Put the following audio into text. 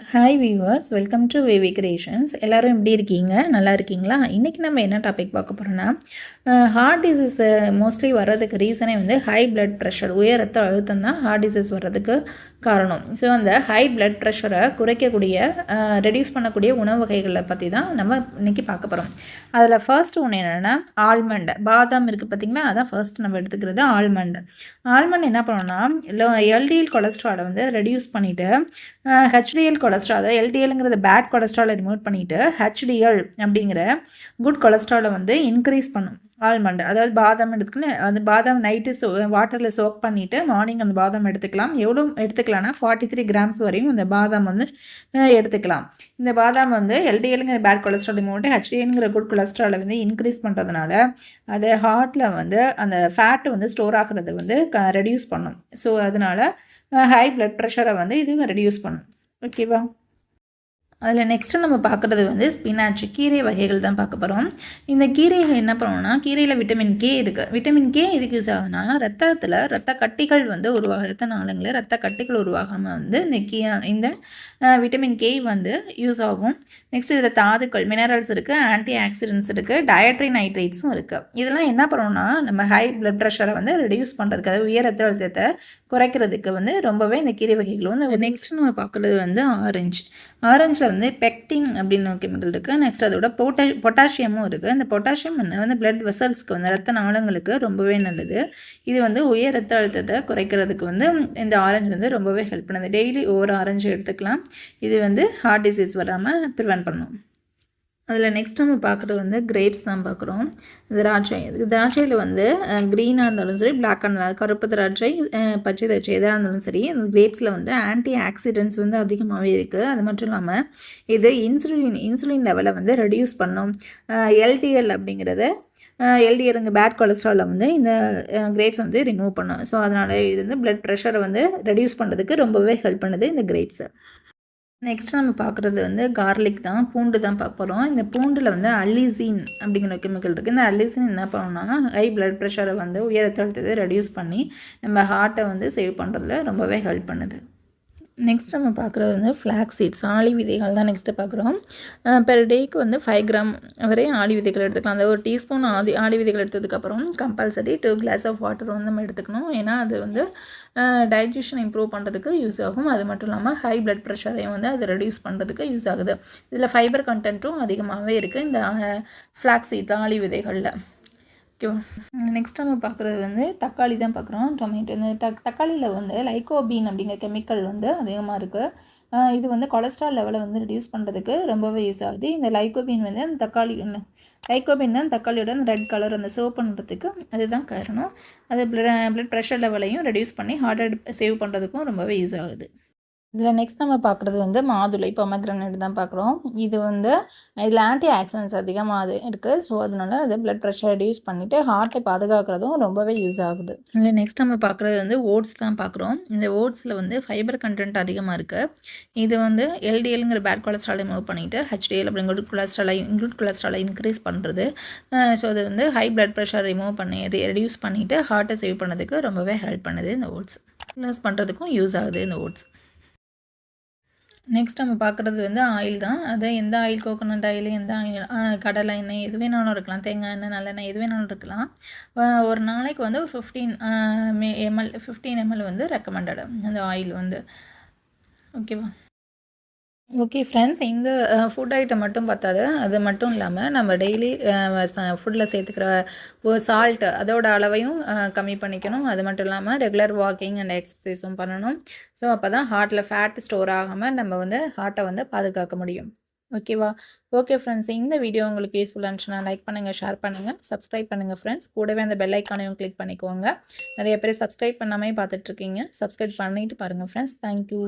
Hi weavers, welcome to Wavy Creations. எல்லோரும் எப்படி இருக்கீங்க? நல்லா இருக்கீங்களா? இன்றைக்கி நம்ம என்ன டாபிக் பார்க்க போகிறோன்னா, ஹார்ட் டிசீஸ் மோஸ்ட்லி வர்றதுக்கு ரீசனே வந்து ஹை பிளட் ப்ரெஷர், உயர் ரத்த அழுத்தம் தான் ஹார்ட் டிசீஸ் வர்றதுக்கு காரணம். ஸோ அந்த ஹை பிளட் ப்ரெஷரை குறைக்கக்கூடிய, ரெடியூஸ் பண்ணக்கூடிய உணவு வகைகளை பற்றி தான் நம்ம இன்றைக்கி பார்க்க போகிறோம். அதில் ஃபர்ஸ்ட் ஒன்று என்னென்னா ஆல்மண்ட், பாதாம் இருக்குது பார்த்திங்களா, அதான் ஃபர்ஸ்ட் நம்ம எடுத்துக்கிறது ஆல்மண்ட். ஆல்மண்ட் என்ன பண்ணோன்னா எல்டிஎல் கொலஸ்ட்ராலை வந்து ரெடியூஸ் பண்ணிவிட்டு ஹெச்டிஎல் கொலஸ்ட்ரால், அதாவது எல்டிஎல்ங்கிறது பேட் கொலஸ்ட்ராலை ரிமூவ் பண்ணிவிட்டு ஹெச்டிஎல் அப்படிங்கிற குட் கொலஸ்ட்ராலை வந்து இன்க்ரீஸ் பண்ணும் ஆல்மண்ட். அதாவது பாதாம் எடுத்துக்கலாம். அந்த பாதாம் நைட்டு வாட்டரில் சோக் பண்ணிவிட்டு மார்னிங் அந்த பாதாம் எடுத்துக்கலாம். எவ்வளோ எடுத்துக்கலாம்னா 43 கிராம்ஸ் வரையும் இந்த பாதாம் வந்து எடுத்துக்கலாம். இந்த பாதாம் வந்து எல்டிஎல்ங்கிற பேட் கொலஸ்ட்ரால் ரிமூவ் பண்ணிட்டு ஹெச்டிஎல்ங்கிற குட் கொலஸ்ட்ராலை வந்து இன்க்ரீஸ் பண்ணுறதுனால அது ஹார்ட்டில் வந்து அந்த ஃபேட்டு வந்து ஸ்டோர் ஆகிறது வந்து ரெடியூஸ் பண்ணும். ஸோ அதனால் ஹை பிளட் ப்ரெஷரை வந்து இது ரெடியூஸ் பண்ணும். ஓகேவா? அதில் நெக்ஸ்ட்டு நம்ம பார்க்குறது வந்து ஸ்பினாச், கீரை வகைகள் தான் பார்க்க போகிறோம். இந்த கீரைகள் என்ன பண்ணணும்னா, கீரையில் விட்டமின் கே இருக்குது. விட்டமின் கே எதுக்கு யூஸ் ஆகுதுன்னா, ரத்த கட்டிகள் வந்து ரத்த நாளங்களில் ரத்த கட்டிகள் உருவாகாமல் வந்து இந்த விட்டமின் கே வந்து யூஸ் ஆகும். நெக்ஸ்ட் இதில் தாதுக்கள், மினரல்ஸ் இருக்குது, ஆன்டி ஆக்சிடென்ட்ஸ் இருக்குது, டயட்ரி நைட்ரேட்ஸும் இருக்குது. இதெல்லாம் என்ன பண்ணணும்னா, நம்ம ஹை பிளட் ப்ரெஷரை வந்து ரெடியூஸ் பண்ணுறதுக்கு, அதாவது உயர் ரத்த அழுத்தத்தை குறைக்கிறதுக்கு வந்து ரொம்பவே இந்த கீரை வகைகள் வந்து. நெக்ஸ்ட் நம்ம பார்க்குறது வந்து ஆரஞ்சில் வந்து பெக்டின் அப்படின்னு ஒரு கெமிக்கல் இருக்குது. நெக்ஸ்ட் அதோட பொட்டாசியமும் இருக்குது. இந்த பொட்டாசியம் வந்து பிளட் வெசல்ஸ்க்கு வந்து ரத்த நாளங்களுக்கு ரொம்பவே நல்லது. இது வந்து உயர் ரத்த அழுத்தத்தை குறைக்கிறதுக்கு வந்து இந்த ஆரஞ்சு வந்து ரொம்பவே ஹெல்ப் பண்ணுது. டெய்லி ஒவ்வொரு ஆரஞ்சு எடுத்துக்கலாம். இது வந்து ஹார்ட் டிசீஸ் வராமல் ப்ரிவென்ட் பண்ணும். அதில் நெக்ஸ்ட் நம்ம பார்க்குறது வந்து கிரேப்ஸ் தான் பார்க்குறோம். திராட்சையில் வந்து க்ரீனாக இருந்தாலும் சரி, பிளாக்காக இருந்தாலும், கருப்பு திராட்சை, பச்சை திராட்சை எதாக இருந்தாலும் சரி, அந்த கிரேப்ஸில் வந்து ஆன்டி ஆக்சிடென்ட்ஸ் வந்து அதிகமாகவே இருக்குது. அது மட்டும் இல்லாமல் இது இன்சுலின் லெவலை வந்து ரெடியூஸ் பண்ணும். எல்டிஎல் அப்படிங்கிறது எல்டிஎல்ங்க பேட் கொலஸ்ட்ராலை வந்து இந்த கிரேப்ஸ் வந்து ரிமூவ் பண்ணும். ஸோ அதனால் இது வந்து பிளட் ப்ரெஷரை வந்து ரெடியூஸ் பண்ணுறதுக்கு ரொம்பவே ஹெல்ப் பண்ணுது இந்த கிரேப்ஸை. நெக்ஸ்ட் நம்ம பார்க்குறது வந்து கார்லிக் தான், பூண்டு தான் பார்க்க போகிறோம். இந்த பூண்டில் வந்து அல்லிசின் அப்படிங்கிற கெமிக்கல் இருக்குது. இந்த அல்லிசின் என்ன பண்ணணும்னா, ஹை பிளட் ப்ரெஷரை வந்து உயர் ரத்த அழுத்தத்தை ரெடியூஸ் பண்ணி நம்ம ஹார்ட்டை வந்து சேவ் பண்ணுறதுல ரொம்பவே ஹெல்ப் பண்ணுது. நெக்ஸ்ட் நம்ம பார்க்குறது வந்து ஃப்ளாக்ஸ் சீட்ஸ், ஆளி விதைகள் தான் நெக்ஸ்ட்டு பார்க்குறோம். பெர் டேக்கு வந்து 5 கிராம் வரை ஆளி விதைகள் எடுத்துக்கலாம். அந்த ஒரு டீஸ்பூன் ஆளி விதைகள் எடுத்ததுக்கப்புறம் கம்பல்சரி 2 கிளாஸ் ஆஃப் வாட்டர் வந்து நம்ம எடுத்துக்கணும். ஏன்னா அது வந்து டைஜஷன் இம்ப்ரூவ் பண்ணுறதுக்கு யூஸ் ஆகும். அது மட்டும் இல்லாமல் ஹை பிளட் ப்ரெஷரையும் வந்து அது ரெடியூஸ் பண்ணுறதுக்கு யூஸ் ஆகுது. இதில் ஃபைபர் கண்டென்ட்டும் அதிகமாகவே இருக்குது இந்த ஃப்ளாக்ஸ் சீட் ஆளி விதைகளில். ஓகேவா? நெக்ஸ்ட் நம்ம பார்க்குறது வந்து தக்காளி தான் பார்க்குறோம். டொமேட்டோ. இந்த தக்காளியில் வந்து லைகோபீன் அப்படிங்கிற கெமிக்கல் வந்து அதிகமாக இருக்குது. இது வந்து கொலஸ்ட்ரால் லெவலை வந்து ரெடியூஸ் பண்ணுறதுக்கு ரொம்பவே யூஸ் ஆகுது. இந்த லைகோபீன் வந்து அந்த லைகோபீன் தான் தக்காளியோட அந்த ரெட் கலர் அந்த சர்வ் பண்ணுறதுக்கு அதுதான் காரணம். அது பிளட் ப்ரெஷர் லெவலையும் ரெடியூஸ் பண்ணி ஹார்ட் சேவ் பண்ணுறதுக்கும் ரொம்பவே யூஸ் ஆகுது. இதில் நெக்ஸ்ட் நம்ம பார்க்குறது வந்து மாதுளை, பொமக்ரனேட் தான் பார்க்குறோம். இது வந்து இதில் ஆன்டி ஆக்சிடென்ட்ஸ் அதிகமாக இருக்குது. ஸோ அதனால அது பிளட் ப்ரெஷர் ரெடியூஸ் பண்ணிவிட்டு ஹார்ட்டை பாதுகாக்கிறதும் ரொம்பவே யூஸ் ஆகுது. இதில் நெக்ஸ்ட் நம்ம பார்க்குறது வந்து ஓட்ஸ் தான் பார்க்குறோம். இந்த ஓட்ஸில் வந்து ஃபைபர் கண்டென்ட் அதிகமாக இருக்குது. இது வந்து எல்டிஎல்ங்கிற பேட் கொலஸ்ட்ராலை ரிமூவ் பண்ணிவிட்டு ஹெச்டிஎல் அப்படிங்கிற குட் கொலஸ்ட்ராலை இன்க்ரீஸ் பண்ணுறது. ஸோ அது வந்து ஹை பிளட் ப்ரெஷர் ரிமூவ் பண்ணி ரெடியூஸ் பண்ணிவிட்டு ஹார்ட்டை சேவ் பண்ணதுக்கு ரொம்பவே ஹெல்ப் பண்ணுது இந்த ஓட்ஸ். லாஸ் பண்ணுறதுக்கும் யூஸ் ஆகுது இந்த ஓட்ஸ். நெக்ஸ்ட் நம்ம பார்க்குறது வந்து ஆயில் தான். அது எந்த ஆயில், கோகோனட் ஆயில், எந்த ஆயில், கடலை எண்ணெய் எது வேணாலும் இருக்கலாம், தேங்காய் எண்ணெய், நல்லெண்ணெய் எது வேணாலும் இருக்கலாம். ஒரு நாளைக்கு வந்து 15 ml வந்து ரெக்கமெண்டடு அந்த ஆயில் வந்து. ஓகேவா? ஓகே ஃப்ரெண்ட்ஸ், இந்த ஃபுட் ஐட்டம் மட்டும் பார்த்தாது. அது மட்டும் இல்லாமல் நம்ம டெய்லி ஃபுட்டில் சேர்த்துக்கிற சால்ட்டு அதோட அளவையும் கம்மி பண்ணிக்கணும். அது மட்டும் இல்லாமல் ரெகுலர் வாக்கிங் அண்ட் எக்ஸசைஸும் பண்ணணும். ஸோ அப்போ தான் ஹார்ட்டில் ஃபேட் ஸ்டோர் ஆகாமல் நம்ம வந்து ஹார்ட்டை வந்து பாதுகாக்க முடியும். ஓகேவா? ஓகே ஃப்ரெண்ட்ஸ், இந்த வீடியோ உங்களுக்கு யூஸ்ஃபுல்லாக இருந்துச்சுன்னா லைக் பண்ணுங்கள், ஷேர் பண்ணுங்கள், சப்ஸ்கிரைப் பண்ணுங்கள் ஃப்ரெண்ட்ஸ். கூடவே அந்த பெல் ஐக்கானையும் கிளிக் பண்ணிக்கோங்க. நிறைய பேர் சப்ஸ்கிரைப் பண்ணாமே பார்த்துட்ருக்கீங்க. சப்ஸ்கிரைப் பண்ணிவிட்டு பாருங்கள் ஃப்ரெண்ட்ஸ். தேங்க்யூ.